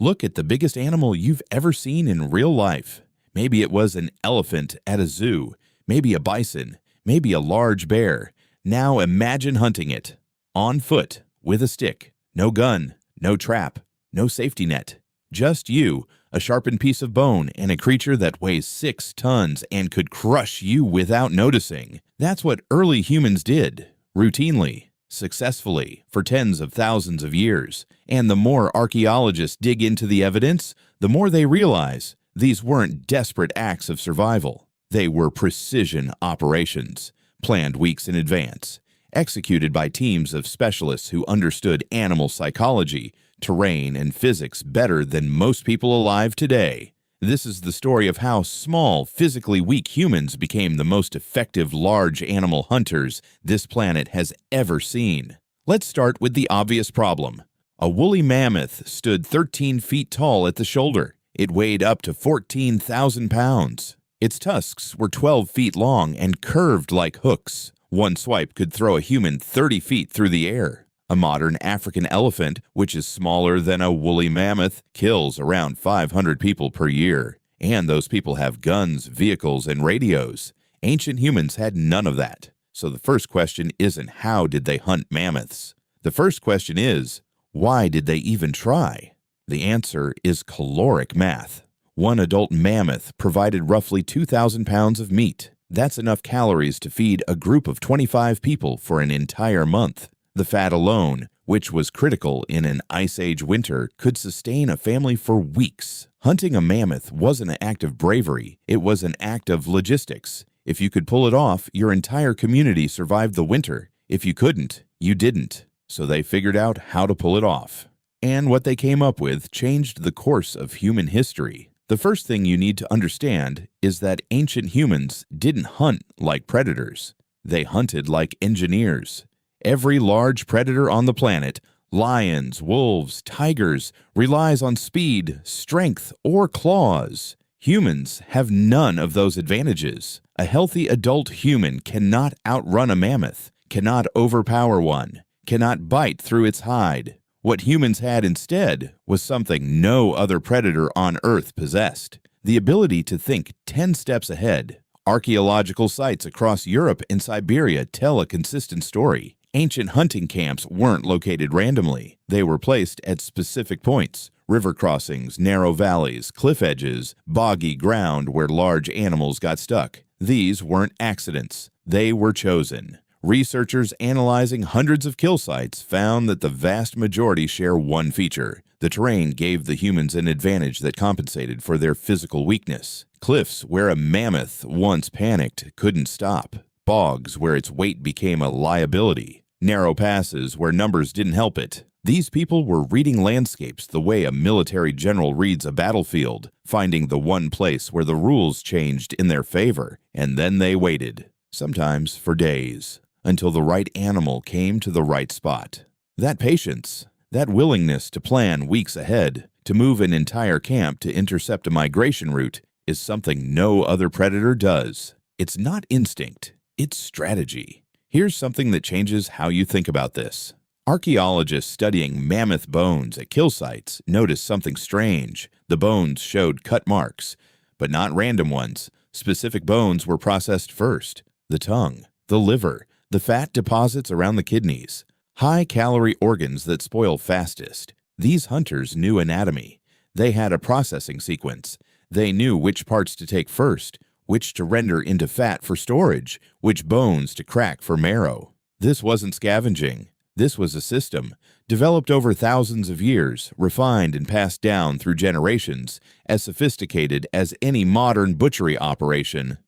Look at the biggest animal you've ever seen in real life. Maybe it was an elephant at a zoo, maybe a bison, maybe a large bear. Now imagine hunting it. On foot, with a stick. No gun, no trap, no safety net. Just you, a sharpened piece of bone, and a creature that weighs 6 tons and could crush you without noticing. That's what early humans did, routinely, successfully, for tens of thousands of years. And the more archaeologists dig into the evidence, the more they realize these weren't desperate acts of survival. They were precision operations, planned weeks in advance, executed by teams of specialists who understood animal psychology, terrain, and physics better than most people alive today. This is the story of how small, physically weak humans became the most effective large animal hunters this planet has ever seen. Let's start with the obvious problem. A woolly mammoth stood 13 feet tall at the shoulder. It weighed up to 14,000 pounds. Its tusks were 12 feet long and curved like hooks. One swipe could throw a human 30 feet through the air. A modern African elephant, which is smaller than a woolly mammoth, kills around 500 people per year. And those people have guns, vehicles, and radios. Ancient humans had none of that. So the first question isn't how did they hunt mammoths? The first question is, why did they even try? The answer is caloric math. One adult mammoth provided roughly 2,000 pounds of meat. That's enough calories to feed a group of 25 people for an entire month. The fat alone, which was critical in an Ice Age winter, could sustain a family for weeks. Hunting a mammoth wasn't an act of bravery, it was an act of logistics. If you could pull it off, your entire community survived the winter. If you couldn't, you didn't. So they figured out how to pull it off. And what they came up with changed the course of human history. The first thing you need to understand is that ancient humans didn't hunt like predators. They hunted like engineers. Every large predator on the planet, lions, wolves, tigers, relies on speed, strength, or claws. Humans have none of those advantages. A healthy adult human cannot outrun a mammoth, cannot overpower one, cannot bite through its hide. What humans had instead was something no other predator on Earth possessed: the ability to think 10 steps ahead. Archaeological sites across Europe and Siberia tell a consistent story. Ancient hunting camps weren't located randomly. They were placed at specific points: river crossings, narrow valleys, cliff edges, boggy ground where large animals got stuck. These weren't accidents. They were chosen. Researchers analyzing hundreds of kill sites found that the vast majority share one feature. The terrain gave the humans an advantage that compensated for their physical weakness. Cliffs where a mammoth, once panicked, couldn't stop. Bogs where its weight became a liability. Narrow passes where numbers didn't help it. These people were reading landscapes the way a military general reads a battlefield, finding the one place where the rules changed in their favor, and then they waited, sometimes for days, until the right animal came to the right spot. That patience, that willingness to plan weeks ahead, to move an entire camp to intercept a migration route, is something no other predator does. It's not instinct, it's strategy. Here's something that changes how you think about this. Archaeologists studying mammoth bones at kill sites noticed something strange. The bones showed cut marks, but not random ones. Specific bones were processed first: the tongue, the liver, the fat deposits around the kidneys. High-calorie organs that spoil fastest. These hunters knew anatomy. They had a processing sequence. They knew which parts to take first, which to render into fat for storage, which bones to crack for marrow. This wasn't scavenging. This was a system, developed over thousands of years, refined and passed down through generations, as sophisticated as any modern butchery operation.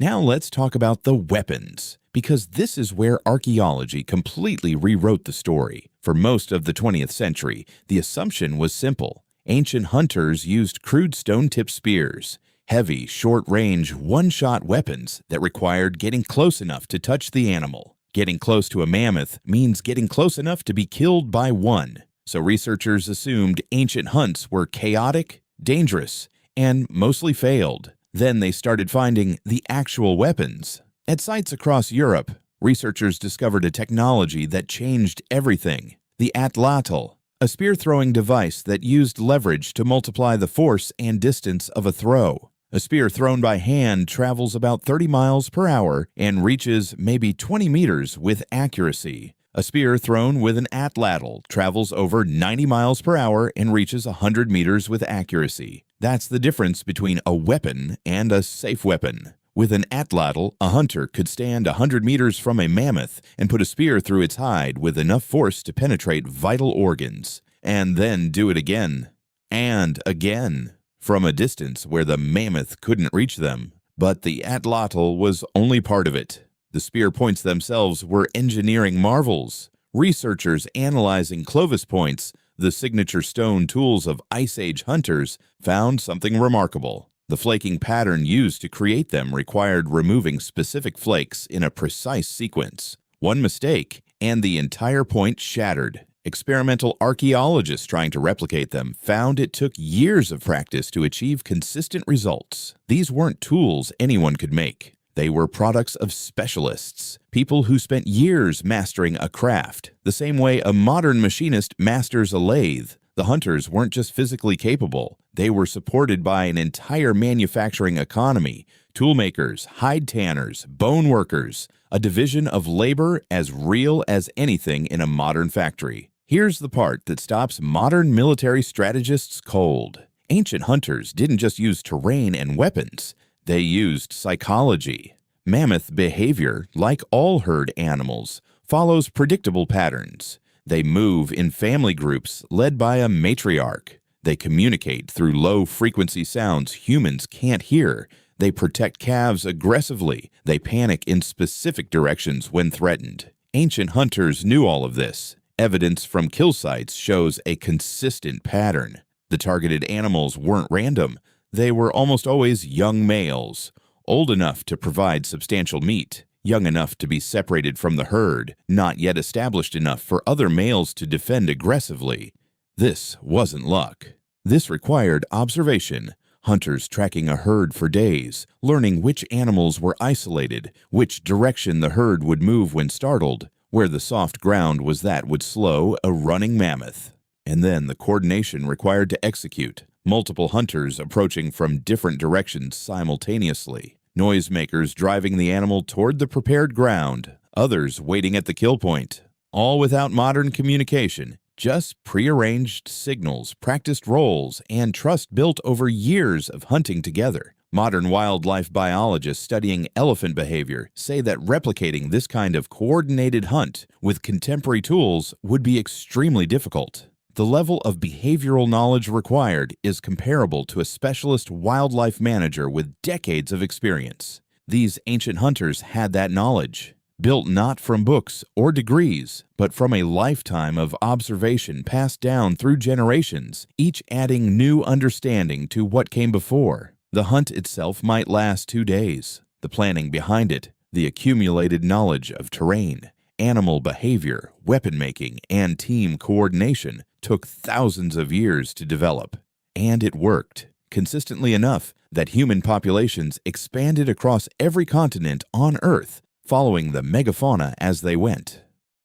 Now let's talk about the weapons, because this is where archaeology completely rewrote the story. For most of the 20th century, the assumption was simple. Ancient hunters used crude stone-tipped spears. Heavy, short-range, one-shot weapons that required getting close enough to touch the animal. Getting close to a mammoth means getting close enough to be killed by one. So researchers assumed ancient hunts were chaotic, dangerous, and mostly failed. Then they started finding the actual weapons. At sites across Europe, researchers discovered a technology that changed everything: the atlatl. A spear-throwing device that used leverage to multiply the force and distance of a throw. A spear thrown by hand travels about 30 miles per hour and reaches maybe 20 meters with accuracy. A spear thrown with an atlatl travels over 90 miles per hour and reaches 100 meters with accuracy. That's the difference between a weapon and a safe weapon. With an atlatl, a hunter could stand 100 meters from a mammoth and put a spear through its hide with enough force to penetrate vital organs, and then do it again and again from a distance where the mammoth couldn't reach them. But the atlatl was only part of it. The spear points themselves were engineering marvels. Researchers analyzing Clovis points, the signature stone tools of Ice Age hunters, found something remarkable. The flaking pattern used to create them required removing specific flakes in a precise sequence. One mistake, and the entire point shattered. Experimental archaeologists trying to replicate them found it took years of practice to achieve consistent results. These weren't tools anyone could make. They were products of specialists, people who spent years mastering a craft, the same way a modern machinist masters a lathe. The hunters weren't just physically capable, they were supported by an entire manufacturing economy, toolmakers, hide tanners, bone workers, a division of labor as real as anything in a modern factory. Here's the part that stops modern military strategists cold. Ancient hunters didn't just use terrain and weapons, they used psychology. Mammoth behavior, like all herd animals, follows predictable patterns. They move in family groups led by a matriarch. They communicate through low-frequency sounds humans can't hear. They protect calves aggressively. They panic in specific directions when threatened. Ancient hunters knew all of this. Evidence from kill sites shows a consistent pattern. The targeted animals weren't random. They were almost always young males, old enough to provide substantial meat, young enough to be separated from the herd, not yet established enough for other males to defend aggressively. This wasn't luck. This required observation, hunters tracking a herd for days, learning which animals were isolated, which direction the herd would move when startled, where the soft ground was that would slow a running mammoth. And then the coordination required to execute, multiple hunters approaching from different directions simultaneously. Noisemakers driving the animal toward the prepared ground, others waiting at the kill point. All without modern communication, just prearranged signals, practiced roles, and trust built over years of hunting together. Modern wildlife biologists studying elephant behavior say that replicating this kind of coordinated hunt with contemporary tools would be extremely difficult. The level of behavioral knowledge required is comparable to a specialist wildlife manager with decades of experience. These ancient hunters had that knowledge, built not from books or degrees, but from a lifetime of observation passed down through generations, each adding new understanding to what came before. The hunt itself might last 2 days. The planning behind it, the accumulated knowledge of terrain, animal behavior, weapon making, and team coordination took thousands of years to develop. And it worked, consistently enough that human populations expanded across every continent on Earth, following the megafauna as they went.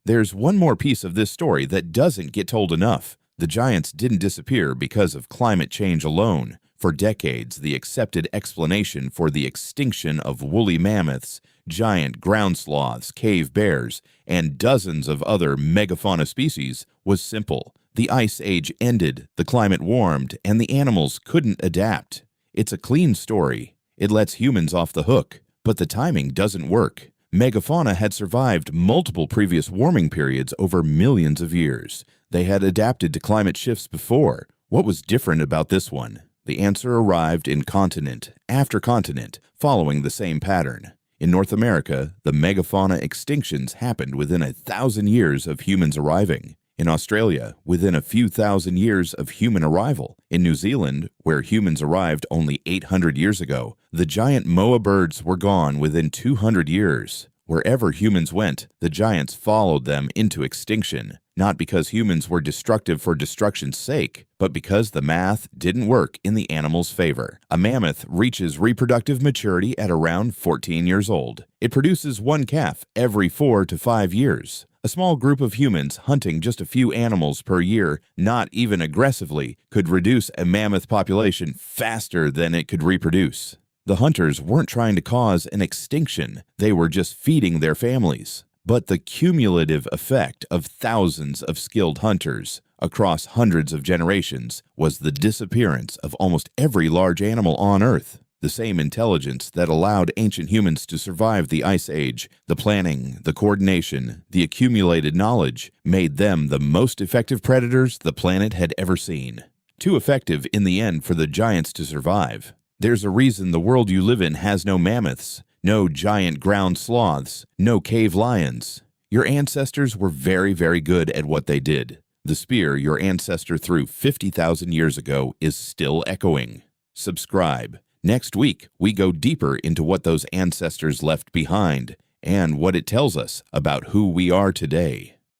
There's one more piece of this story that doesn't get told enough. The giants didn't disappear because of climate change alone. For decades, the accepted explanation for the extinction of woolly mammoths, giant ground sloths, cave bears, and dozens of other megafauna species was simple. The Ice Age ended, the climate warmed, and the animals couldn't adapt. It's a clean story. It lets humans off the hook, but the timing doesn't work. Megafauna had survived multiple previous warming periods over millions of years. They had adapted to climate shifts before. What was different about this one? The answer arrived in continent after continent, following the same pattern. In North America, the megafauna extinctions happened within 1,000 years of humans arriving. In Australia, within a few thousand years of human arrival. In New Zealand, where humans arrived only 800 years ago, the giant moa birds were gone within 200 years. Wherever humans went, the giants followed them into extinction, not because humans were destructive for destruction's sake, but because the math didn't work in the animal's favor. A mammoth reaches reproductive maturity at around 14 years old. It produces one calf every 4 to 5 years. A small group of humans hunting just a few animals per year, not even aggressively, could reduce a mammoth population faster than it could reproduce. The hunters weren't trying to cause an extinction, they were just feeding their families. But the cumulative effect of thousands of skilled hunters across hundreds of generations was the disappearance of almost every large animal on Earth. The same intelligence that allowed ancient humans to survive the Ice Age, the planning, the coordination, the accumulated knowledge, made them the most effective predators the planet had ever seen. Too effective in the end for the giants to survive. There's a reason the world you live in has no mammoths, no giant ground sloths, no cave lions. Your ancestors were very, very good at what they did. The spear your ancestor threw 50,000 years ago is still echoing. Subscribe. Next week, we go deeper into what those ancestors left behind and what it tells us about who we are today.